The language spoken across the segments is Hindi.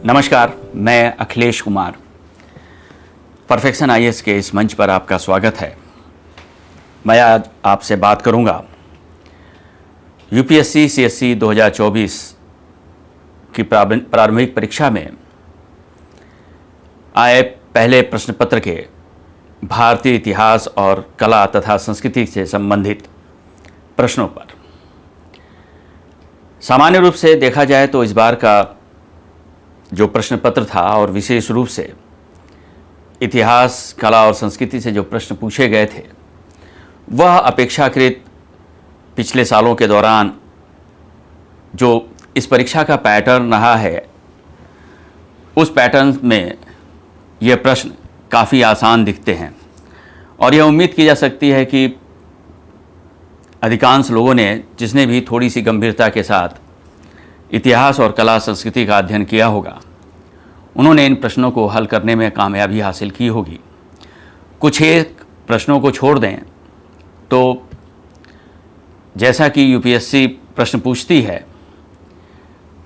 नमस्कार, मैं अखिलेश कुमार। परफेक्शन आईएएस के इस मंच पर आपका स्वागत है। मैं आज आपसे बात करूंगा यूपीएससी सीएससी 2024 की प्रारंभिक परीक्षा में आए पहले प्रश्न पत्र के भारतीय इतिहास और कला तथा संस्कृति से संबंधित प्रश्नों पर। सामान्य रूप से देखा जाए तो इस बार का जो प्रश्न पत्र था और विशेष रूप से इतिहास, कला और संस्कृति से जो प्रश्न पूछे गए थे वह अपेक्षाकृत पिछले सालों के दौरान जो इस परीक्षा का पैटर्न रहा है उस पैटर्न में ये प्रश्न काफ़ी आसान दिखते हैं और यह उम्मीद की जा सकती है कि अधिकांश लोगों ने जिसने भी थोड़ी सी गंभीरता के साथ इतिहास और कला संस्कृति का अध्ययन किया होगा उन्होंने इन प्रश्नों को हल करने में कामयाबी हासिल की होगी। कुछ एक प्रश्नों को छोड़ दें तो जैसा कि यूपीएससी प्रश्न पूछती है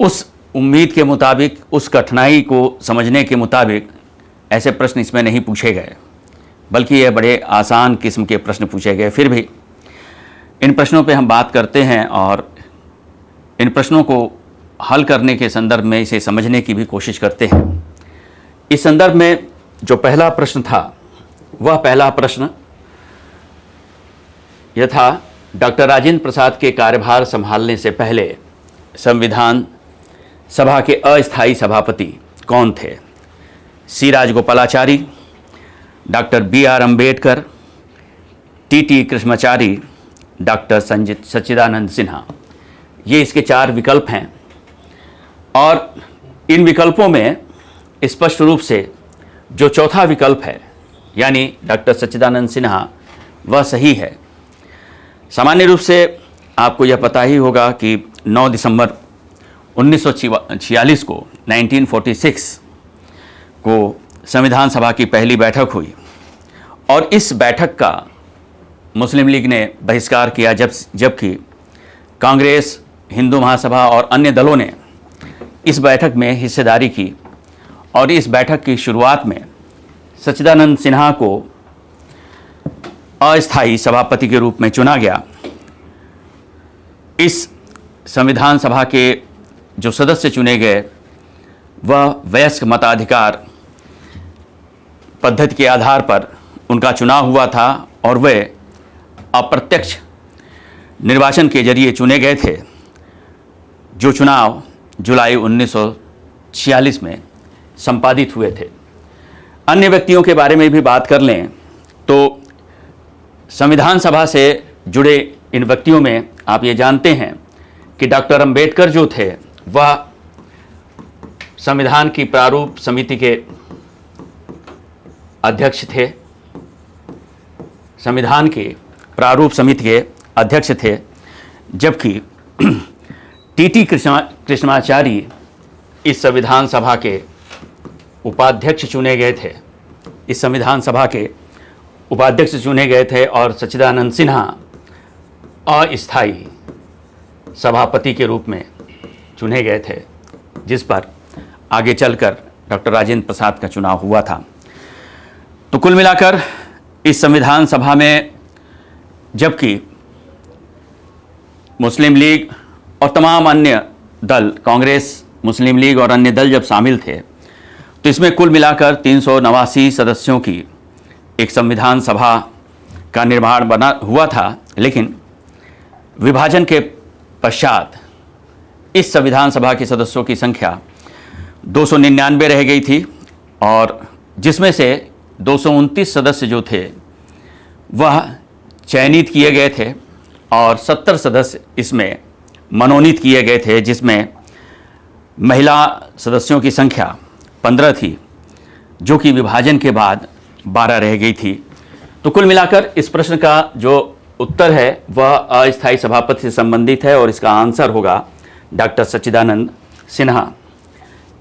उस उम्मीद के मुताबिक, उस कठिनाई को समझने के मुताबिक ऐसे प्रश्न इसमें नहीं पूछे गए, बल्कि ये बड़े आसान किस्म के प्रश्न पूछे गए। फिर भी इन प्रश्नों पे हम बात करते हैं और इन प्रश्नों को हल करने के संदर्भ में इसे समझने की भी कोशिश करते हैं। इस संदर्भ में जो पहला प्रश्न था वह पहला प्रश्न यह था, डॉक्टर राजेंद्र प्रसाद के कार्यभार संभालने से पहले संविधान सभा के अस्थायी सभापति कौन थे? C Rajagopalachari, doctor BR Ambedkar, TT Krishnachari, doctor Sachchidanand Sinha. ये इसके 4 विकल्प हैं और इन विकल्पों में स्पष्ट रूप से जो चौथा विकल्प है यानी डॉक्टर सच्चिदानंद सिन्हा वह सही है। सामान्य रूप से आपको यह पता ही होगा कि 9 दिसंबर 1946 को 1946 को संविधान सभा की पहली बैठक हुई और इस बैठक का मुस्लिम लीग ने बहिष्कार किया, जबकि कांग्रेस, हिंदू महासभा और अन्य दलों ने इस बैठक में हिस्सेदारी की और इस बैठक की शुरुआत में सच्चिदानंद सिन्हा को अस्थायी सभापति के रूप में चुना गया। इस संविधान सभा के जो सदस्य चुने गए वह वयस्क मताधिकार पद्धति के आधार पर उनका चुनाव हुआ था और वे अप्रत्यक्ष निर्वाचन के जरिए चुने गए थे, जो चुनाव जुलाई 1946 में संपादित हुए थे। अन्य व्यक्तियों के बारे में भी बात कर लें तो संविधान सभा से जुड़े इन व्यक्तियों में आप ये जानते हैं कि डॉक्टर अम्बेडकर जो थे वह संविधान की प्रारूप समिति के अध्यक्ष थे, संविधान के प्रारूप समिति के अध्यक्ष थे, जबकि TT कृष्णाचारी इस संविधान सभा के उपाध्यक्ष चुने गए थे, इस संविधान सभा के उपाध्यक्ष चुने गए थे और सच्चिदानंद सिन्हा अस्थायी सभापति के रूप में चुने गए थे, जिस पर आगे चलकर डॉक्टर राजेंद्र प्रसाद का चुनाव हुआ था। तो कुल मिलाकर इस संविधान सभा में जबकि मुस्लिम लीग और तमाम अन्य दल, कांग्रेस, मुस्लिम लीग और अन्य दल जब शामिल थे तो इसमें कुल मिलाकर 389 सदस्यों की एक संविधान सभा का निर्माण बना हुआ था। लेकिन विभाजन के पश्चात इस संविधान सभा के सदस्यों की संख्या 299 रह गई थी और जिसमें से 229 सदस्य जो थे वह चयनित किए गए थे और 70 सदस्य इसमें मनोनीत किए गए थे, जिसमें महिला सदस्यों की संख्या 15 थी, जो कि विभाजन के बाद 12 रह गई थी। तो कुल मिलाकर इस प्रश्न का जो उत्तर है वह अस्थायी सभापति से संबंधित है और इसका आंसर होगा डॉक्टर सच्चिदानंद सिन्हा।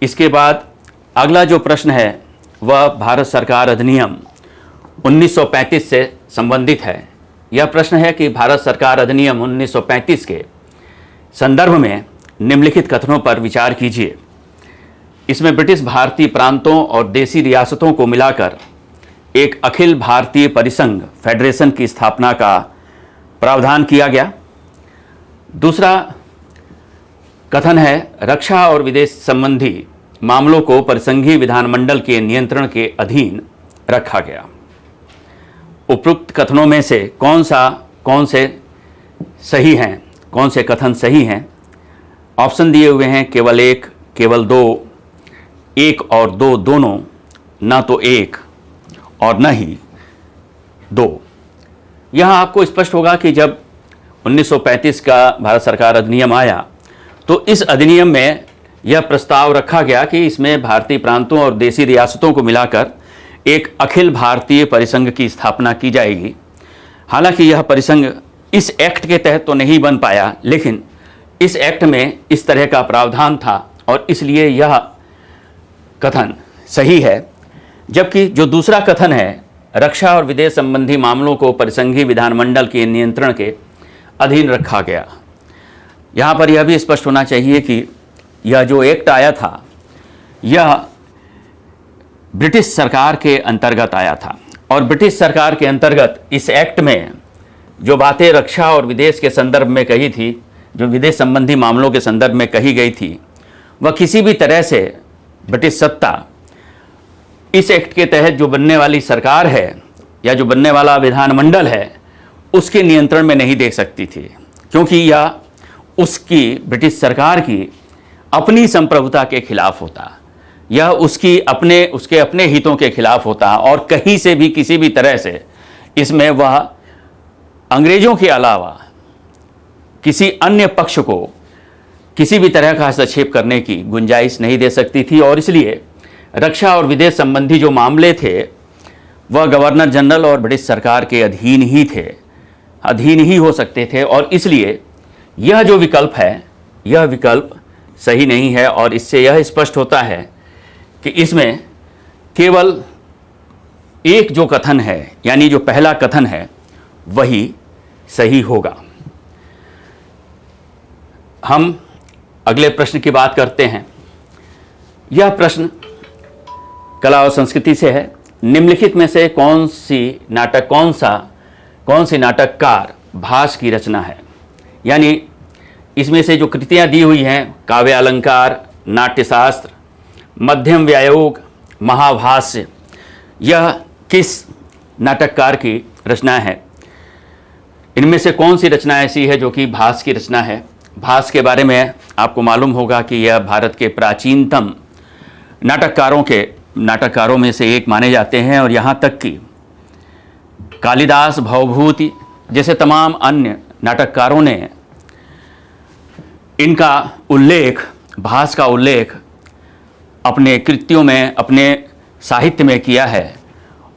इसके बाद अगला जो प्रश्न है वह भारत सरकार अधिनियम 1935 से संबंधित है। यह प्रश्न है कि भारत सरकार अधिनियम 1935 के संदर्भ में निम्नलिखित कथनों पर विचार कीजिए। इसमें ब्रिटिश भारतीय प्रांतों और देसी रियासतों को मिलाकर एक अखिल भारतीय परिसंघ फेडरेशन की स्थापना का प्रावधान किया गया। दूसरा कथन है, रक्षा और विदेश संबंधी मामलों को परिसंघीय विधानमंडल के नियंत्रण के अधीन रखा गया। उपरोक्त कथनों में से कौन से सही हैं, कौन से कथन सही हैं? ऑप्शन दिए हुए हैं केवल एक, केवल दो, एक और दो दोनों, न तो एक और न ही दो। यहाँ आपको स्पष्ट होगा कि जब 1935 का भारत सरकार अधिनियम आया तो इस अधिनियम में यह प्रस्ताव रखा गया कि इसमें भारतीय प्रांतों और देसी रियासतों को मिलाकर एक अखिल भारतीय परिसंघ की स्थापना की जाएगी। हालांकि यह परिसंघ इस एक्ट के तहत तो नहीं बन पाया, लेकिन इस एक्ट में इस तरह का प्रावधान था और इसलिए यह कथन सही है। जबकि जो दूसरा कथन है, रक्षा और विदेश संबंधी मामलों को परिसंघीय विधानमंडल के नियंत्रण के अधीन रखा गया, यहाँ पर यह भी स्पष्ट होना चाहिए कि यह जो एक्ट आया था यह ब्रिटिश सरकार के अंतर्गत आया था और ब्रिटिश सरकार के अंतर्गत इस एक्ट में जो बातें रक्षा और विदेश के संदर्भ में कही थी, जो विदेश संबंधी मामलों के संदर्भ में कही गई थी, वह किसी भी तरह से ब्रिटिश सत्ता इस एक्ट के तहत जो बनने वाली सरकार है या जो बनने वाला विधानमंडल है उसके नियंत्रण में नहीं दे सकती थी, क्योंकि यह उसकी ब्रिटिश सरकार की अपनी संप्रभुता के खिलाफ होता, यह उसके अपने हितों के खिलाफ होता और कहीं से भी किसी भी तरह से इसमें वह अंग्रेजों के अलावा किसी अन्य पक्ष को किसी भी तरह का हस्तक्षेप करने की गुंजाइश नहीं दे सकती थी। और इसलिए रक्षा और विदेश संबंधी जो मामले थे वह गवर्नर जनरल और ब्रिटिश सरकार के अधीन ही थे, अधीन ही हो सकते थे। और इसलिए यह जो विकल्प है, यह विकल्प सही नहीं है और इससे यह स्पष्ट होता है कि इसमें केवल एक जो कथन है, यानी जो पहला कथन है, वही सही होगा। हम अगले प्रश्न की बात करते हैं। यह प्रश्न कला और संस्कृति से है। निम्नलिखित में से कौन सी नाटककार भास की रचना है? यानी इसमें से जो कृतियां दी हुई हैं, काव्य अलंकार, नाट्यशास्त्र, मध्यम व्यायोग, महाभाष्य, यह किस नाटककार की रचना है? इनमें से कौन सी रचना ऐसी है जो कि भास की रचना है? भास के बारे में आपको मालूम होगा कि यह भारत के प्राचीनतम नाटककारों में से एक माने जाते हैं और यहाँ तक कि कालिदास, भवभूति जैसे तमाम अन्य नाटककारों ने इनका उल्लेख, भास का उल्लेख अपने कृतियों में, अपने साहित्य में किया है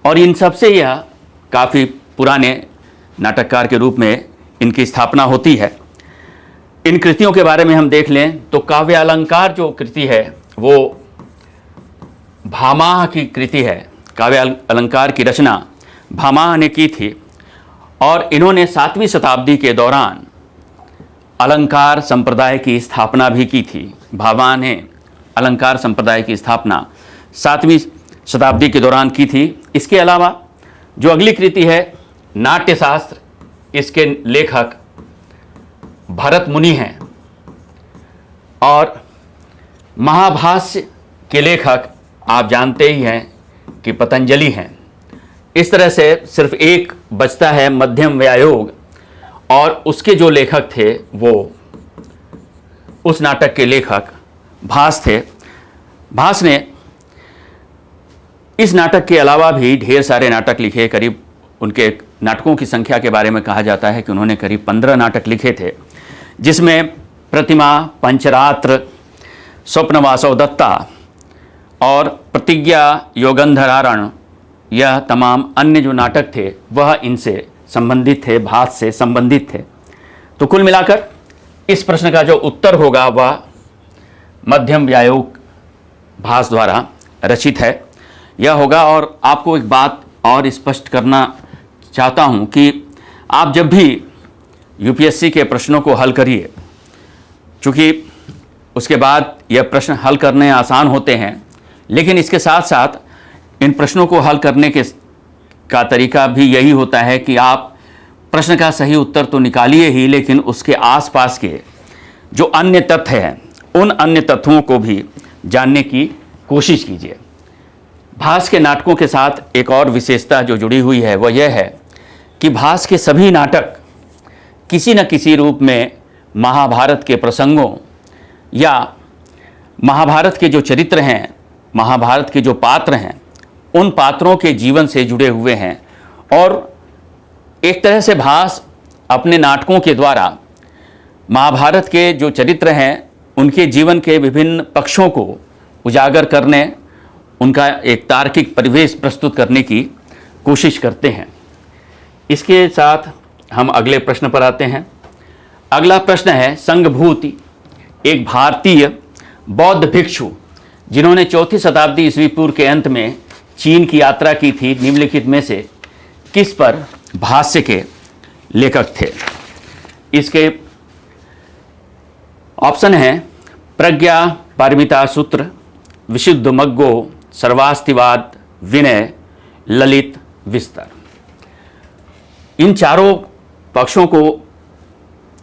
और इन सब से यह काफ़ी पुराने नाटककार के रूप में इनकी स्थापना होती है। इन कृतियों के बारे में हम देख लें तो काव्य अलंकार जो कृति है वो भामाह की कृति है। काव्य अलंकार की रचना भामाह ने की थी और इन्होंने 7वीं शताब्दी के दौरान अलंकार संप्रदाय की स्थापना भी की थी। भामाह ने अलंकार संप्रदाय की स्थापना 7वीं शताब्दी के दौरान की थी। इसके अलावा जो अगली कृति है नाट्यशास्त्र, इसके लेखक भरत मुनि हैं और महाभाष्य के लेखक आप जानते ही हैं कि पतंजलि हैं। इस तरह से सिर्फ एक बचता है मध्यम व्यायोग और उसके जो लेखक थे वो उस नाटक के लेखक भास थे। भास ने इस नाटक के अलावा भी ढेर सारे नाटक लिखे। करीब उनके नाटकों की संख्या के बारे में कहा जाता है कि उन्होंने करीब 15 नाटक लिखे थे, जिसमें प्रतिमा, पंचरात्र, स्वप्नवासव दत्ता और प्रतिज्ञा योगंधरारण, यह तमाम अन्य जो नाटक थे वह इनसे संबंधित थे, भास से संबंधित थे। तो कुल मिलाकर इस प्रश्न का जो उत्तर होगा वह मध्यम व्यायोग भास द्वारा रचित है, यह होगा। और आपको एक बात और स्पष्ट करना चाहता हूं कि आप जब भी यूपीएससी के प्रश्नों को हल करिए, चूँकि उसके बाद यह प्रश्न हल करने आसान होते हैं, लेकिन इसके साथ साथ इन प्रश्नों को हल करने का तरीका भी यही होता है कि आप प्रश्न का सही उत्तर तो निकालिए ही, लेकिन उसके आसपास के जो अन्य तथ्य हैं उन अन्य तत्वों को भी जानने की कोशिश कीजिए। भास के नाटकों के साथ एक और विशेषता जो जुड़ी हुई है वह यह है कि भास के सभी नाटक किसी न किसी रूप में महाभारत के प्रसंगों या महाभारत के जो चरित्र हैं, महाभारत के जो पात्र हैं, उन पात्रों के जीवन से जुड़े हुए हैं। और एक तरह से भास अपने नाटकों के द्वारा महाभारत के जो चरित्र हैं उनके जीवन के विभिन्न पक्षों को उजागर करने, उनका एक तार्किक परिवेश प्रस्तुत करने की कोशिश करते हैं। इसके साथ हम अगले प्रश्न पर आते हैं। अगला प्रश्न है, संघभूति एक भारतीय बौद्ध भिक्षु जिन्होंने 4वीं शताब्दी ईस्वी पूर्व के अंत में चीन की यात्रा की थी, निम्नलिखित में से किस पर भाष्य के लेखक थे? इसके ऑप्शन हैं प्रज्ञा पारमिता सूत्र, विशुद्ध मग्गो, सर्वास्तिवाद, विनय, ललित विस्तर। इन चारों पक्षों को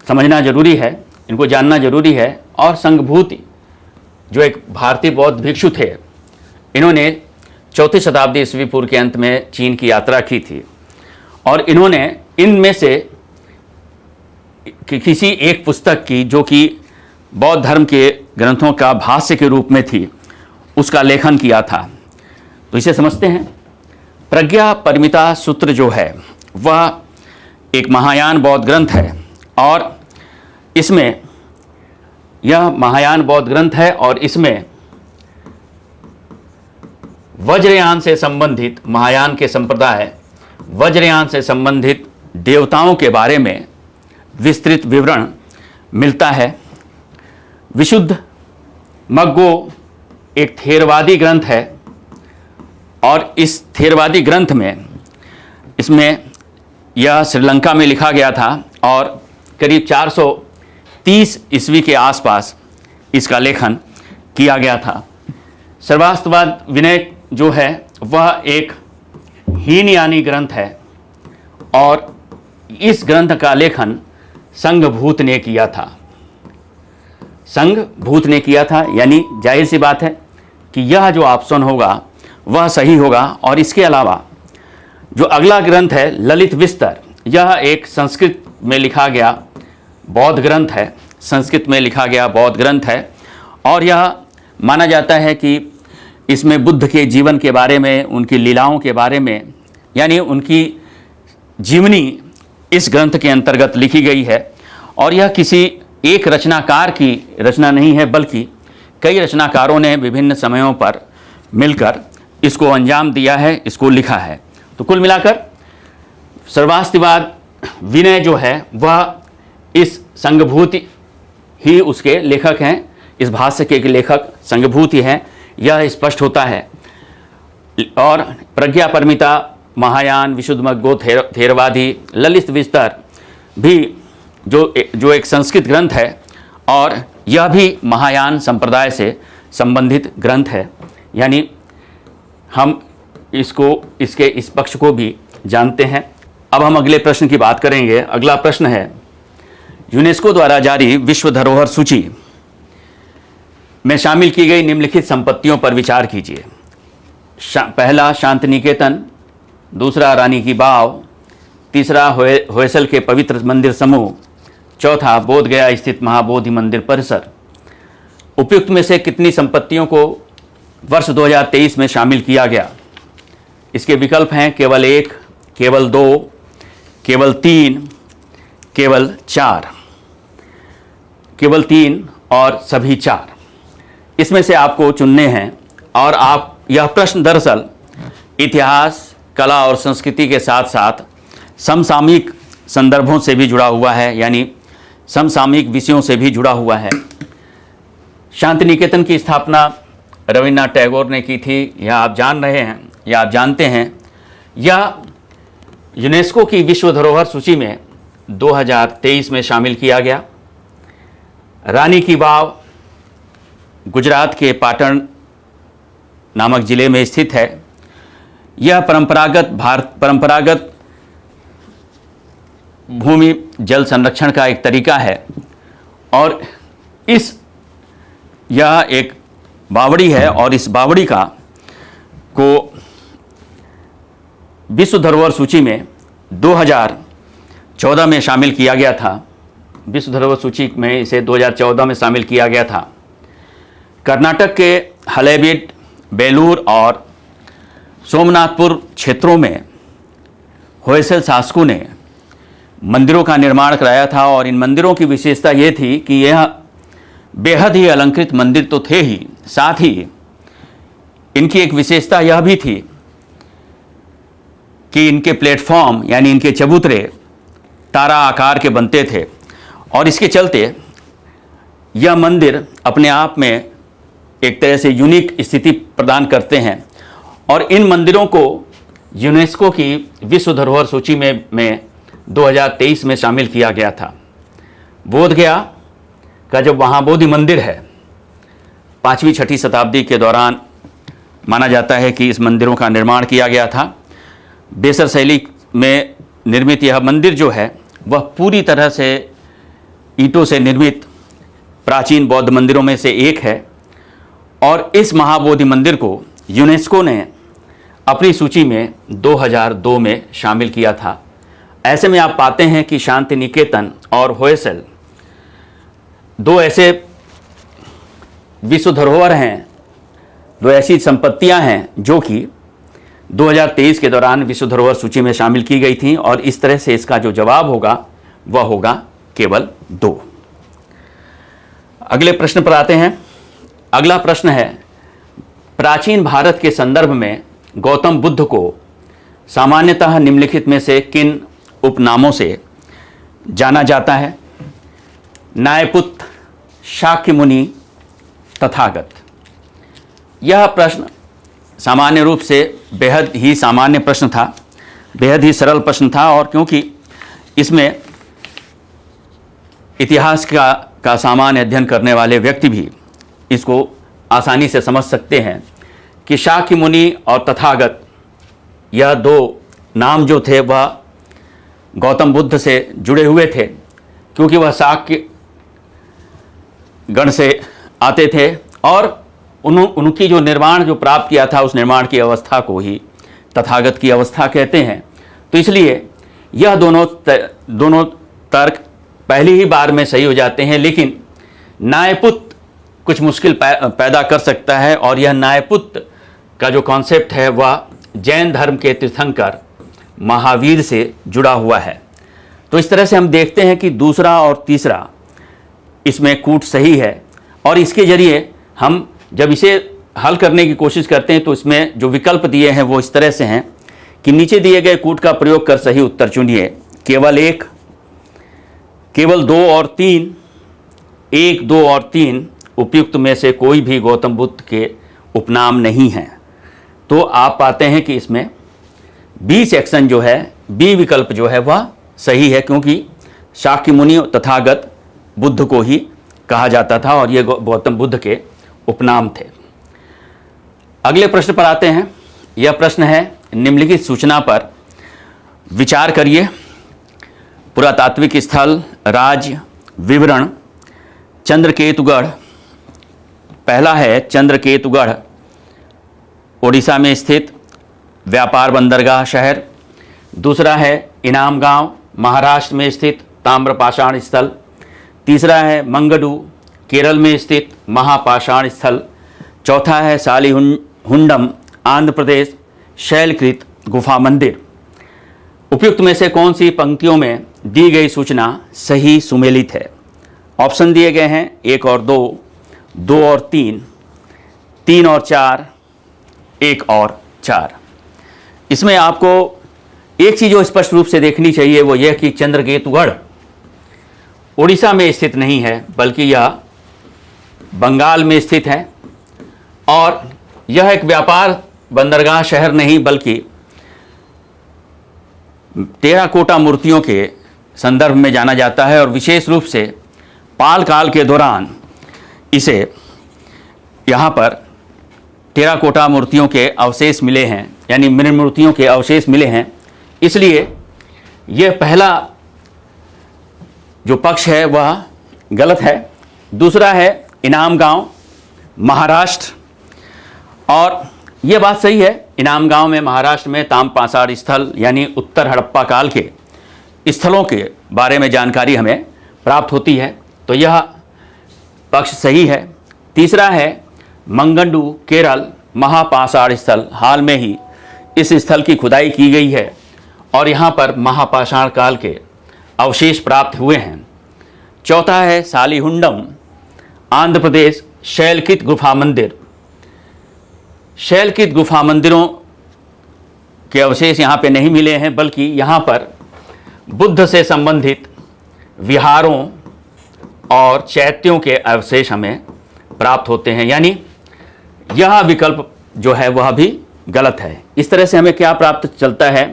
समझना जरूरी है, इनको जानना जरूरी है। और संघभूति जो एक भारतीय बौद्ध भिक्षु थे, इन्होंने 4वीं शताब्दी ईस्वी पूर्व के अंत में चीन की यात्रा की थी और इन्होंने इनमें से किसी एक पुस्तक की, जो कि बौद्ध धर्म के ग्रंथों का भाष्य के रूप में थी, उसका लेखन किया था। तो इसे समझते हैं। प्रज्ञा पारमिता सूत्र जो है वह एक महायान बौद्ध ग्रंथ है और इसमें, यह महायान बौद्ध ग्रंथ है और इसमें वज्रयान से संबंधित, महायान के संप्रदाय वज्रयान से संबंधित देवताओं के बारे में विस्तृत विवरण मिलता है। विशुद्ध मग्गो एक थेरवादी ग्रंथ है और इस थेरवादी ग्रंथ में, इसमें यह श्रीलंका में लिखा गया था और करीब 430 ईस्वी के आसपास इसका लेखन किया गया था। सर्वास्तिवाद विनय जो है वह एक हीनयानी ग्रंथ है और इस ग्रंथ का लेखन संघभूत ने किया था। संघभूत ने किया था, यानी जाहिर सी बात है कि यह जो ऑप्शन होगा वह सही होगा। और इसके अलावा जो अगला ग्रंथ है ललित विस्तर, यह एक संस्कृत में लिखा गया बौद्ध ग्रंथ है, संस्कृत में लिखा गया बौद्ध ग्रंथ है और यह माना जाता है कि इसमें बुद्ध के जीवन के बारे में, उनकी लीलाओं के बारे में, यानी उनकी जीवनी इस ग्रंथ के अंतर्गत लिखी गई है। और यह किसी एक रचनाकार की रचना नहीं है, बल्कि कई रचनाकारों ने विभिन्न समयों पर मिलकर इसको अंजाम दिया है, इसको लिखा है। तो कुल मिलाकर सर्वास्तिवाद विनय जो है वह इस संघभूति ही उसके लेखक हैं, इस भाष्य के लेखक संघभूति हैं, यह स्पष्ट होता है। और प्रज्ञा पारमिता, महायान, विशुद्ध मग्गो थेरवादी, ललित विस्तर भी जो एक संस्कृत ग्रंथ है और यह भी महायान संप्रदाय से संबंधित ग्रंथ है। यानी हम इसके इस पक्ष को भी जानते हैं। अब हम अगले प्रश्न की बात करेंगे। अगला प्रश्न है, यूनेस्को द्वारा जारी विश्व धरोहर सूची में शामिल की गई निम्नलिखित संपत्तियों पर विचार कीजिए। पहला शांति निकेतन, दूसरा रानी की बाव, तीसरा होयसल के पवित्र मंदिर समूह, चौथा बोध गया स्थित महाबोधि मंदिर परिसर। उपयुक्त में से कितनी संपत्तियों को वर्ष 2023 में शामिल किया गया? इसके विकल्प हैं केवल 1, केवल 2, केवल 3, केवल 4। केवल 3 और सभी 4, इसमें से आपको चुनने हैं। और आप, यह प्रश्न दरअसल इतिहास, कला और संस्कृति के साथ साथ समसामयिक संदर्भों से भी जुड़ा हुआ है, यानी समसामयिक विषयों से भी जुड़ा हुआ है। शांति निकेतन की स्थापना रविन्द्रनाथ टैगोर ने की थी, यह आप जान रहे हैं या आप जानते हैं। यह यूनेस्को की विश्व धरोहर सूची में 2023 में शामिल किया गया। रानी की वाव गुजरात के पाटन नामक ज़िले में स्थित है। यह परंपरागत भूमि जल संरक्षण का एक तरीका है और यह एक बावड़ी है और इस बावड़ी को विश्व धरोहर सूची में 2014 में शामिल किया गया था। विश्व धरोहर सूची में इसे 2014 में शामिल किया गया था। कर्नाटक के हलेबीड, बेलूर और सोमनाथपुर क्षेत्रों में होयसल शासकों ने मंदिरों का निर्माण कराया था और इन मंदिरों की विशेषता ये थी कि यह बेहद ही अलंकृत मंदिर तो थे ही, साथ ही इनकी एक विशेषता यह भी थी कि इनके प्लेटफॉर्म यानी इनके चबूतरे तारा आकार के बनते थे और इसके चलते यह मंदिर अपने आप में एक तरह से यूनिक स्थिति प्रदान करते हैं और इन मंदिरों को यूनेस्को की विश्व धरोहर सूची में 2023 में शामिल किया गया था। बोधगया का जो महाबोधि मंदिर है 5वीं-6वीं शताब्दी के दौरान माना जाता है कि इस मंदिरों का निर्माण किया गया था। बेसर शैली में निर्मित यह मंदिर जो है वह पूरी तरह से ईंटों से निर्मित प्राचीन बौद्ध मंदिरों में से एक है और इस महाबोधि मंदिर को यूनेस्को ने अपनी सूची में 2002 में शामिल किया था। ऐसे में आप पाते हैं कि शांति निकेतन और होयसल दो ऐसे विश्व धरोहर हैं, दो ऐसी संपत्तियां हैं जो कि 2023 के दौरान विश्व धरोहर सूची में शामिल की गई थी और इस तरह से इसका जो जवाब होगा वह होगा केवल 2। अगले प्रश्न पर आते हैं। अगला प्रश्न है, प्राचीन भारत के संदर्भ में गौतम बुद्ध को सामान्यतः निम्नलिखित में से किन उपनामों से जाना जाता है? न्यायपुत्र, शाक्य मुनि, तथागत। यह प्रश्न सामान्य रूप से बेहद ही सामान्य प्रश्न था, बेहद ही सरल प्रश्न था और क्योंकि इसमें इतिहास का सामान्य अध्ययन करने वाले व्यक्ति भी इसको आसानी से समझ सकते हैं कि शाक्य मुनि और तथागत यह 2 नाम जो थे वह गौतम बुद्ध से जुड़े हुए थे क्योंकि वह शाक्य गण से आते थे और उनकी जो निर्माण जो प्राप्त किया था उस निर्माण की अवस्था को ही तथागत की अवस्था कहते हैं। तो इसलिए यह दोनों तर्क पहली ही बार में सही हो जाते हैं, लेकिन न्यायपुत्र कुछ मुश्किल पैदा कर सकता है और यह न्यायपुत्र का जो कॉन्सेप्ट है वह जैन धर्म के तीर्थंकर महावीर से जुड़ा हुआ है। तो इस तरह से हम देखते हैं कि दूसरा और तीसरा इसमें कूट सही है और इसके जरिए हम जब इसे हल करने की कोशिश करते हैं तो इसमें जो विकल्प दिए हैं वो इस तरह से हैं कि नीचे दिए गए कूट का प्रयोग कर सही उत्तर चुनिए। केवल 1, केवल 2 और 3, 1, 2 और 3 उपयुक्त में से कोई भी गौतम बुद्ध के उपनाम नहीं हैं। तो आप पाते हैं कि इसमें बी सेक्शन जो है, बी विकल्प जो है वह सही है क्योंकि शाक्य मुनि तथागत बुद्ध को ही कहा जाता था और ये गौतम बुद्ध के उपनाम थे। अगले प्रश्न पर आते हैं। यह प्रश्न है, निम्नलिखित सूचना पर विचार करिए। पुरातात्विक स्थल, राज्य, विवरण। चंद्रकेतुगढ़, पहला है चंद्रकेतुगढ़, ओडिशा में स्थित व्यापार बंदरगाह शहर। दूसरा है इनाम गांव, महाराष्ट्र में स्थित ताम्रपाषाण स्थल। तीसरा है मंगडू, केरल में स्थित महापाषाण स्थल। चौथा है सालिहुंडम, आंध्र प्रदेश, शैलकृत गुफा मंदिर। उपयुक्त में से कौन सी पंक्तियों में दी गई सूचना सही सुमेलित है? ऑप्शन दिए गए हैं 1 और 2, 2 और 3, 3 और 4, 1 और 4। इसमें आपको एक चीज़ जो स्पष्ट रूप से देखनी चाहिए वो यह कि चंद्रकेतुगढ़ उड़ीसा में स्थित नहीं है बल्कि यह बंगाल में स्थित है और यह एक व्यापार बंदरगाह शहर नहीं बल्कि टेराकोटा मूर्तियों के संदर्भ में जाना जाता है और विशेष रूप से पाल काल के दौरान इसे यहाँ पर टेराकोटा मूर्तियों के अवशेष मिले हैं, यानी मृण मूर्तियों के अवशेष मिले हैं, इसलिए यह पहला जो पक्ष है वह गलत है। दूसरा है इनाम गांव, महाराष्ट्र, और यह बात सही है। इनाम गांव में महाराष्ट्र में ताम्रपाषाण स्थल यानी उत्तर हड़प्पा काल के स्थलों के बारे में जानकारी हमें प्राप्त होती है, तो यह पक्ष सही है। तीसरा है मंगंडू, केरल, महापाषाण स्थल, हाल में ही इस स्थल की खुदाई की गई है और यहाँ पर महापाषाण काल के अवशेष प्राप्त हुए हैं। चौथा है सालीहुंडम, आंध्र प्रदेश, शैलकित गुफा मंदिर। शैलकित गुफा मंदिरों के अवशेष यहाँ पे नहीं मिले हैं, बल्कि यहाँ पर बुद्ध से संबंधित विहारों और चैत्यों के अवशेष हमें प्राप्त होते हैं, यानी यह विकल्प जो है वह भी गलत है। इस तरह से हमें क्या प्राप्त चलता है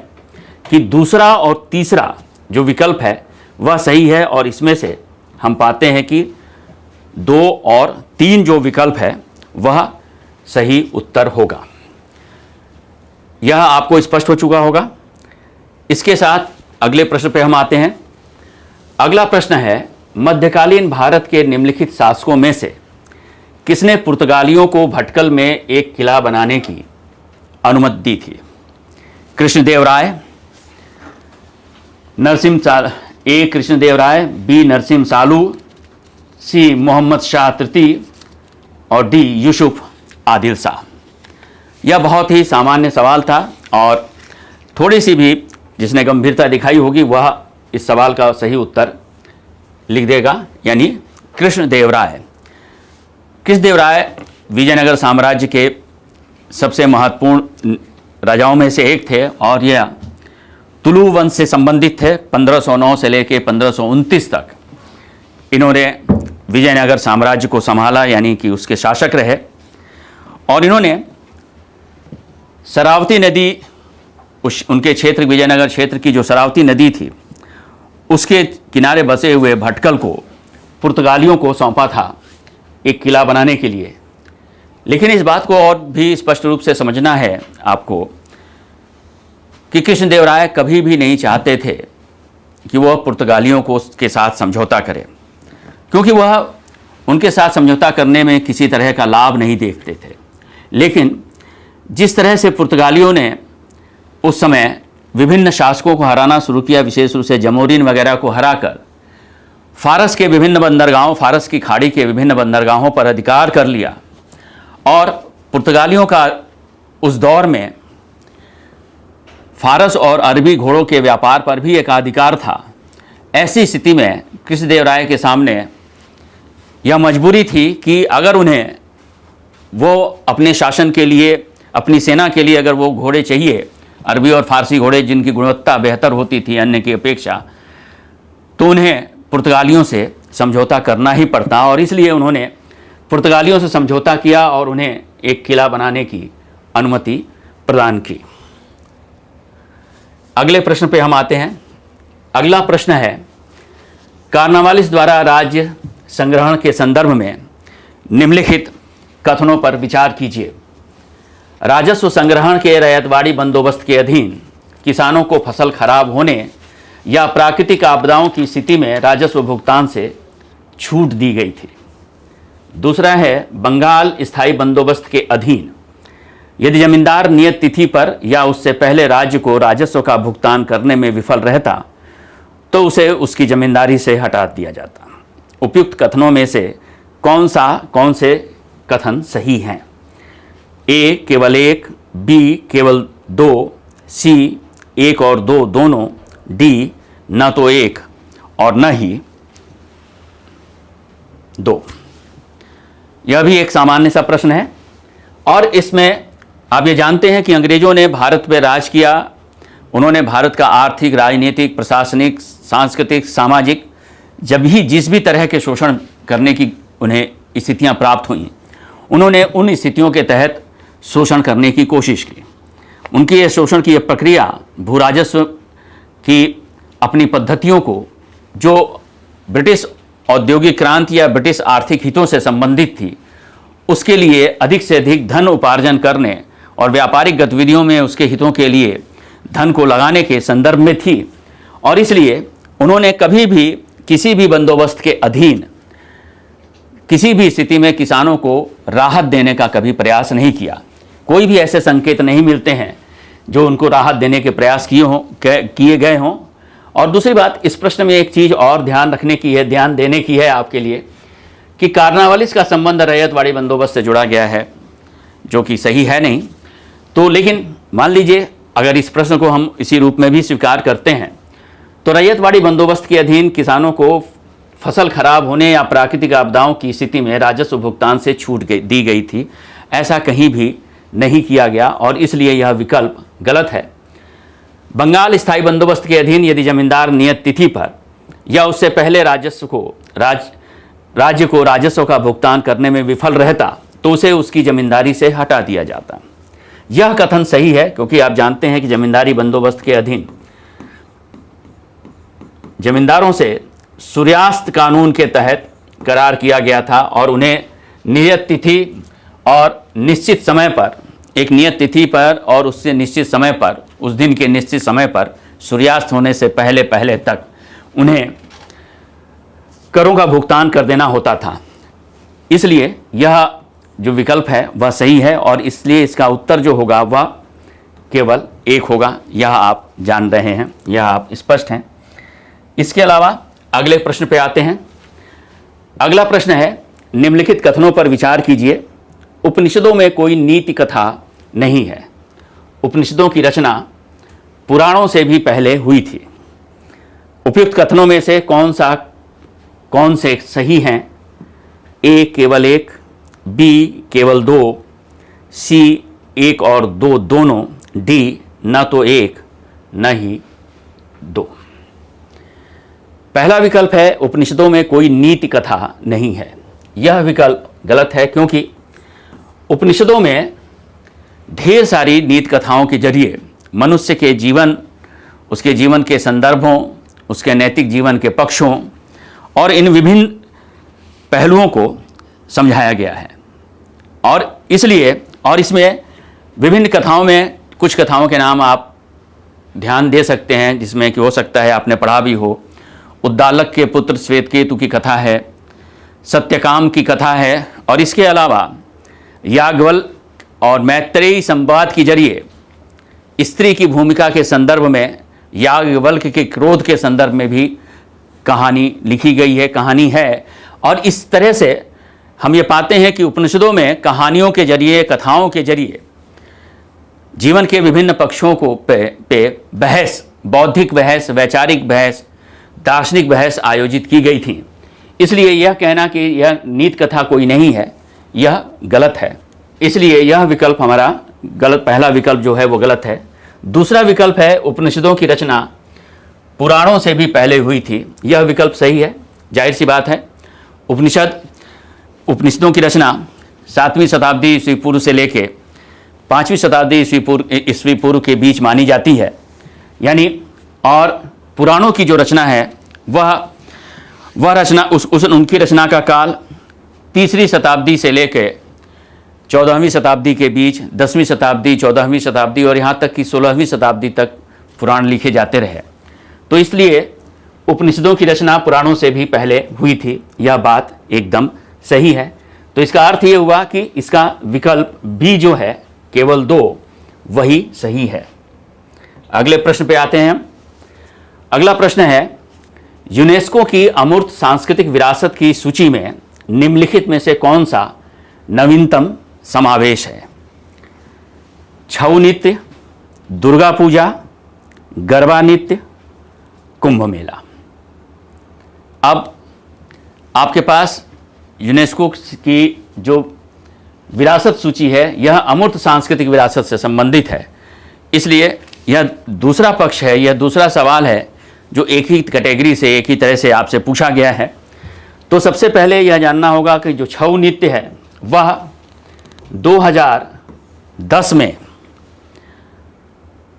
कि दूसरा और तीसरा जो विकल्प है वह सही है, और इसमें से हम पाते हैं कि 2 और 3 जो विकल्प है वह सही उत्तर होगा। यह आपको स्पष्ट हो चुका होगा। इसके साथ अगले प्रश्न पे हम आते हैं। अगला प्रश्न है, मध्यकालीन भारत के निम्नलिखित शासकों में से किसने पुर्तगालियों को भटकल में एक किला बनाने की अनुमति दी थी? कृष्णदेवराय, कृष्णदेवराय, बी नरसिम्हा सालू, सी मोहम्मद शाह तृतीय और डी यूसुफ आदिल शाह। यह बहुत ही सामान्य सवाल था और थोड़ी सी भी जिसने गंभीरता दिखाई होगी वह इस सवाल का सही उत्तर लिख देगा, यानी कृष्णदेवराय। कृष्णदेवराय विजयनगर साम्राज्य के सबसे महत्वपूर्ण राजाओं में से एक थे और यह तुलु वंश से संबंधित थे। 1509 से लेकर 1529 तक इन्होंने विजयनगर साम्राज्य को संभाला, यानी कि उसके शासक रहे। और इन्होंने शरावती नदी, उनके क्षेत्र विजयनगर क्षेत्र की जो शरावती नदी थी उसके किनारे बसे हुए भटकल को पुर्तगालियों को सौंपा था एक किला बनाने के लिए। लेकिन इस बात को और भी स्पष्ट रूप से समझना है आपको कि कृष्णदेवराय कभी भी नहीं चाहते थे कि वह पुर्तगालियों को के साथ समझौता करे, क्योंकि वह उनके साथ समझौता करने में किसी तरह का लाभ नहीं देखते थे। लेकिन जिस तरह से पुर्तगालियों ने उस समय विभिन्न शासकों को हराना शुरू किया, विशेष रूप से जमोरिन वगैरह को हराकर फारस के विभिन्न बंदरगाहों, फारस की खाड़ी के विभिन्न बंदरगाहों पर अधिकार कर लिया, और पुर्तगालियों का उस दौर में फारस और अरबी घोड़ों के व्यापार पर भी एक अधिकार था। ऐसी स्थिति में कृष्णदेवराय के सामने यह मजबूरी थी कि अगर उन्हें वो अपने शासन के लिए, अपनी सेना के लिए अगर वो घोड़े चाहिए, अरबी और फारसी घोड़े जिनकी गुणवत्ता बेहतर होती थी अन्य की अपेक्षा, तो उन्हें पुर्तगालियों से समझौता करना ही पड़ता, और इसलिए उन्होंने पुर्तगालियों से समझौता किया और उन्हें एक किला बनाने की अनुमति प्रदान की। अगले प्रश्न पे हम आते हैं। अगला प्रश्न है, कार्नवालिस द्वारा राज्य संग्रहण के संदर्भ में निम्नलिखित कथनों पर विचार कीजिए। राजस्व संग्रहण के रैयतवाड़ी बंदोबस्त के अधीन किसानों को फसल खराब होने या प्राकृतिक आपदाओं की स्थिति में राजस्व भुगतान से छूट दी गई थी। दूसरा है, बंगाल स्थायी बंदोबस्त के अधीन यदि जमींदार नियत तिथि पर या उससे पहले राज्य को राजस्व का भुगतान करने में विफल रहता तो उसे उसकी जमींदारी से हटा दिया जाता। उपयुक्त कथनों में से कौन से कथन सही हैं? ए केवल 1, बी केवल 2, सी 1 और 2 दोनों, डी न तो 1 और न ही 2। यह भी एक सामान्य सा प्रश्न है और इसमें आप ये जानते हैं कि अंग्रेजों ने भारत पर राज किया। उन्होंने भारत का आर्थिक, राजनीतिक, प्रशासनिक, सांस्कृतिक, सामाजिक जिस भी तरह के शोषण करने की उन्हें स्थितियां प्राप्त हुई, उन्होंने उन स्थितियों के तहत शोषण करने की कोशिश की। उनकी ये शोषण की प्रक्रिया भू राजस्व की अपनी पद्धतियों को, जो ब्रिटिश औद्योगिक क्रांति या ब्रिटिश आर्थिक हितों से संबंधित थी, उसके लिए अधिक से अधिक धन उपार्जन करने और व्यापारिक गतिविधियों में उसके हितों के लिए धन को लगाने के संदर्भ में थी। और इसलिए उन्होंने कभी भी किसी भी बंदोबस्त के अधीन किसी भी स्थिति में किसानों को राहत देने का कभी प्रयास नहीं किया। कोई भी ऐसे संकेत नहीं मिलते हैं जो उनको राहत देने के प्रयास किए गए हों। और दूसरी बात, इस प्रश्न में एक चीज़ और ध्यान देने की है आपके लिए कि कार्नावालिस का संबंध रैयतवाड़ी बंदोबस्त से जुड़ा गया है, जो कि सही है नहीं। तो लेकिन मान लीजिए अगर इस प्रश्न को हम इसी रूप में भी स्वीकार करते हैं तो रैयतवाड़ी बंदोबस्त के अधीन किसानों को फसल खराब होने या प्राकृतिक आपदाओं की स्थिति में राजस्व भुगतान से छूट दी गई थी, ऐसा कहीं भी नहीं किया गया और इसलिए यह विकल्प गलत है। बंगाल स्थायी बंदोबस्त के अधीन यदि जमींदार नियत तिथि पर या उससे पहले राज्य को राजस्व का भुगतान करने में विफल रहता तो उसे उसकी जमींदारी से हटा दिया जाता। यह कथन सही है क्योंकि आप जानते हैं कि जमींदारी बंदोबस्त के अधीन जमींदारों से सूर्यास्त कानून के तहत करार किया गया था और उन्हें नियत तिथि और निश्चित समय पर, एक नियत तिथि पर और उससे निश्चित समय पर, उस दिन के निश्चित समय पर सूर्यास्त होने से पहले पहले तक उन्हें करों का भुगतान कर देना होता था। इसलिए यह जो विकल्प है वह सही है और इसलिए इसका उत्तर जो होगा वह केवल एक होगा। यह आप जान रहे हैं, यह आप स्पष्ट हैं। इसके अलावा अगले प्रश्न पे आते हैं। अगला प्रश्न है, निम्नलिखित कथनों पर विचार कीजिए। उपनिषदों में कोई नीति कथा नहीं है। उपनिषदों की रचना पुराणों से भी पहले हुई थी। उपयुक्त कथनों में से कौन से सही हैं? ए केवल एक, बी केवल दो, सी एक और दो दोनों, डी न तो एक न ही दो। पहला विकल्प है उपनिषदों में कोई नीति कथा नहीं है। यह विकल्प गलत है क्योंकि उपनिषदों में ढेर सारी नीति कथाओं के जरिए मनुष्य के जीवन, उसके जीवन के संदर्भों, उसके नैतिक जीवन के पक्षों और इन विभिन्न पहलुओं को समझाया गया है। और इसलिए इसमें विभिन्न कथाओं में कुछ कथाओं के नाम आप ध्यान दे सकते हैं, जिसमें कि हो सकता है आपने पढ़ा भी हो। उद्दालक के पुत्र श्वेतकेतु की कथा है, सत्यकाम की कथा है और इसके अलावा याज्ञवल्क्य और मैत्रेयी संवाद के जरिए स्त्री की भूमिका के संदर्भ में याज्ञवल्क्य के क्रोध के संदर्भ में भी कहानी लिखी गई है, कहानी है। और इस तरह से हम ये पाते हैं कि उपनिषदों में कहानियों के जरिए, कथाओं के जरिए जीवन के विभिन्न पक्षों को पे बहस, बौद्धिक बहस, वैचारिक बहस, दार्शनिक बहस आयोजित की गई थी। इसलिए यह कहना कि यह नीति कथा कोई नहीं है, यह गलत है। इसलिए यह विकल्प हमारा गलत, पहला विकल्प जो है वो गलत है। दूसरा विकल्प है उपनिषदों की रचना पुराणों से भी पहले हुई थी। यह विकल्प सही है। जाहिर सी बात है, उपनिषदों की रचना 7वीं शताब्दी ईस्वी पूर्व से लेके 5वीं शताब्दी ईस्वी पूर्व के बीच मानी जाती है। यानी और पुराणों की जो रचना है वह रचना उनकी रचना का काल 3री शताब्दी से लेकर 14वीं शताब्दी के बीच, 10वीं शताब्दी, 14वीं शताब्दी और यहाँ तक कि 16वीं शताब्दी तक पुराण लिखे जाते रहे। तो इसलिए उपनिषदों की रचना पुराणों से भी पहले हुई थी। यह बात एकदम सही है। तो इसका अर्थ ये हुआ कि इसका विकल्प बी जो है केवल 2 वही सही है। अगले प्रश्न पे आते हैं हम। अगला प्रश्न है, यूनेस्को की अमूर्त सांस्कृतिक विरासत की सूची में निम्नलिखित में से कौन सा नवीनतम समावेश है? छऊ नृत्य, दुर्गा पूजा, गरबा नृत्य, कुंभ मेला। अब आपके पास यूनेस्को की जो विरासत सूची है यह अमूर्त सांस्कृतिक विरासत से संबंधित है। इसलिए यह दूसरा पक्ष है, यह दूसरा सवाल है जो एक ही कैटेगरी से, एक ही तरह से आपसे पूछा गया है। तो सबसे पहले यह जानना होगा कि जो छऊ नृत्य है वह 2010 में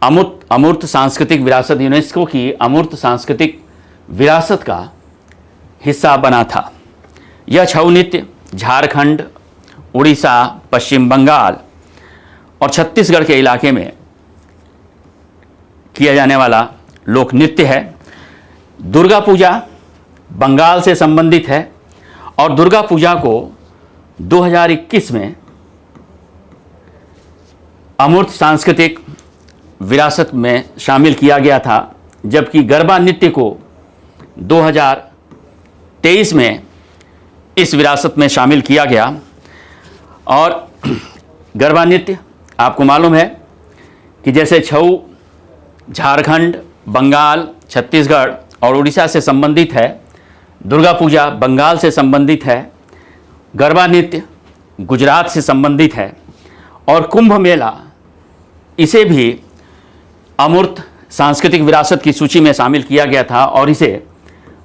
अमूर्त सांस्कृतिक विरासत, यूनेस्को की अमूर्त सांस्कृतिक विरासत का हिस्सा बना था। यह छऊ नृत्य झारखंड, उड़ीसा, पश्चिम बंगाल और छत्तीसगढ़ के इलाके में किया जाने वाला लोक नृत्य है। दुर्गा पूजा बंगाल से संबंधित है और दुर्गा पूजा को 2021 में अमूर्त सांस्कृतिक विरासत में शामिल किया गया था, जबकि गरबा नृत्य को 2023 में इस विरासत में शामिल किया गया। और गरबा नृत्य आपको मालूम है कि जैसे छऊ झारखंड, बंगाल, छत्तीसगढ़ और उड़ीसा से संबंधित है, दुर्गा पूजा बंगाल से संबंधित है, गरबा नृत्य गुजरात से संबंधित है और कुंभ मेला इसे भी अमूर्त सांस्कृतिक विरासत की सूची में शामिल किया गया था और इसे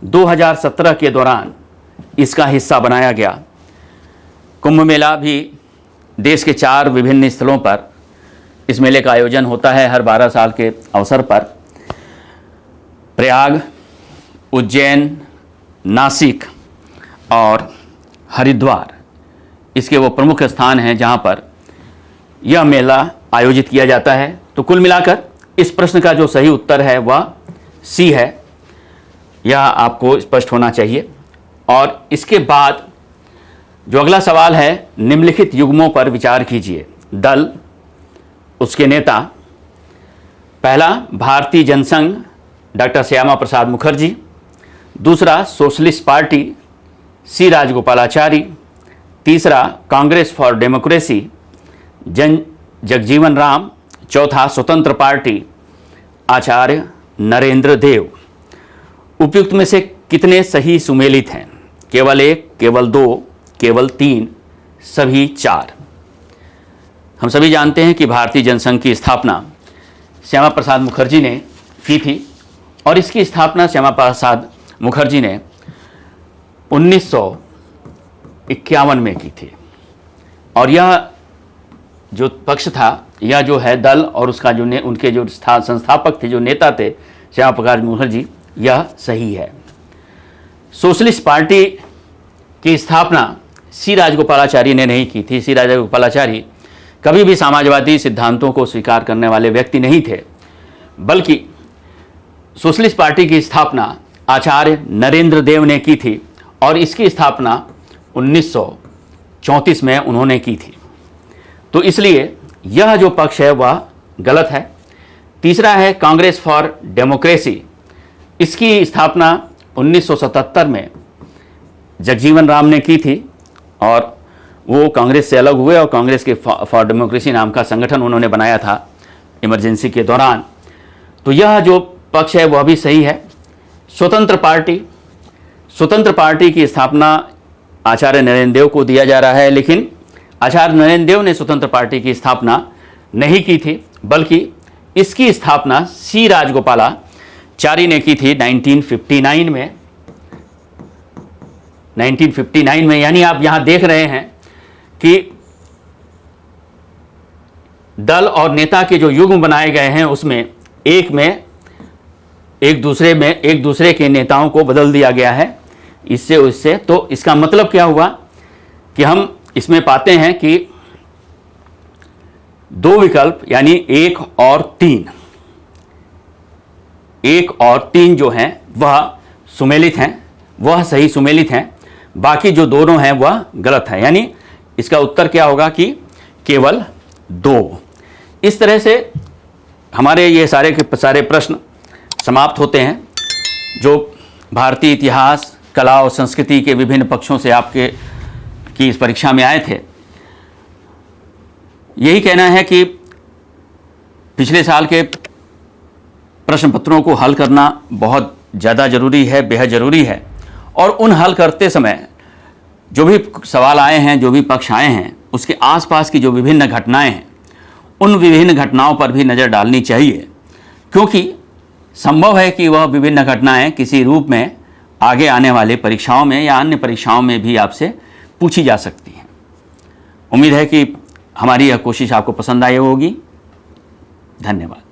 2017 के दौरान इसका हिस्सा बनाया गया। कुंभ मेला भी देश के 4 विभिन्न स्थलों पर इस मेले का आयोजन होता है हर 12 साल के अवसर पर। प्रयाग, उज्जैन, नासिक और हरिद्वार इसके वो प्रमुख स्थान हैं जहां पर यह मेला आयोजित किया जाता है। तो कुल मिलाकर इस प्रश्न का जो सही उत्तर है वह सी है, यह आपको स्पष्ट होना चाहिए। और इसके बाद जो अगला सवाल है, निम्नलिखित युग्मों पर विचार कीजिए। दल, उसके नेता, पहला भारतीय जनसंघ डॉक्टर श्यामा प्रसाद मुखर्जी, दूसरा सोशलिस्ट पार्टी सी राजगोपालाचारी, तीसरा कांग्रेस फॉर डेमोक्रेसी जगजीवन राम, चौथा स्वतंत्र पार्टी आचार्य नरेंद्र देव। उपयुक्त में से कितने सही सुमेलित हैं? केवल 1, केवल 2, केवल 3, सभी 4। हम सभी जानते हैं कि भारतीय जनसंघ की स्थापना श्यामा प्रसाद मुखर्जी ने की थी और इसकी स्थापना श्यामा प्रसाद मुखर्जी ने 1951 में की थी। और यह जो पक्ष था, यह जो है दल और उसका जो उनके जो संस्थापक थे, जो नेता थे श्यामा प्रसाद मुखर्जी, यह सही है। सोशलिस्ट पार्टी की स्थापना सी राजगोपालाचारी ने नहीं की थी। सी राजगोपालाचारी कभी भी समाजवादी सिद्धांतों को स्वीकार करने वाले व्यक्ति नहीं थे, बल्कि सोशलिस्ट पार्टी की स्थापना आचार्य नरेंद्र देव ने की थी और इसकी स्थापना 1934 में उन्होंने की थी। तो इसलिए यह जो पक्ष है वह गलत है। तीसरा है कांग्रेस फॉर डेमोक्रेसी, इसकी स्थापना 1977 में जगजीवन राम ने की थी और वो कांग्रेस से अलग हुए और कांग्रेस के फॉर डेमोक्रेसी नाम का संगठन उन्होंने बनाया था इमरजेंसी के दौरान। तो यह जो पक्ष है वह भी सही है। स्वतंत्र पार्टी की स्थापना आचार्य नरेंद्र देव को दिया जा रहा है, लेकिन आचार्य नरेंद्र देव ने स्वतंत्र पार्टी की स्थापना नहीं की थी, बल्कि इसकी स्थापना सी राजगोपालाचारी ने की थी 1959 में। यानी आप यहां देख रहे हैं कि दल और नेता के जो युग्म बनाए गए हैं उसमें एक दूसरे के नेताओं को बदल दिया गया है इससे उससे। तो इसका मतलब क्या हुआ कि हम इसमें पाते हैं कि 2 विकल्प यानी 1 और 3 जो हैं वह सुमेलित हैं, वह सही सुमेलित हैं, बाकी जो दोनों हैं वह गलत है। यानी इसका उत्तर क्या होगा कि केवल 2। इस तरह से हमारे ये सारे के सारे प्रश्न समाप्त होते हैं जो भारतीय इतिहास, कला और संस्कृति के विभिन्न पक्षों से आपके की इस परीक्षा में आए थे। यही कहना है कि पिछले साल के प्रश्न पत्रों को हल करना बहुत ज़्यादा ज़रूरी है, बेहद ज़रूरी है। और उन हल करते समय जो भी सवाल आए हैं, जो भी पक्ष आए हैं, उसके आसपास की जो विभिन्न घटनाएं हैं, उन विभिन्न घटनाओं पर भी नज़र डालनी चाहिए, क्योंकि संभव है कि वह विभिन्न घटनाएं किसी रूप में आगे आने वाले परीक्षाओं में या अन्य परीक्षाओं में भी आपसे पूछी जा सकती हैं। उम्मीद है कि हमारी यह कोशिश आपको पसंद आई होगी। धन्यवाद।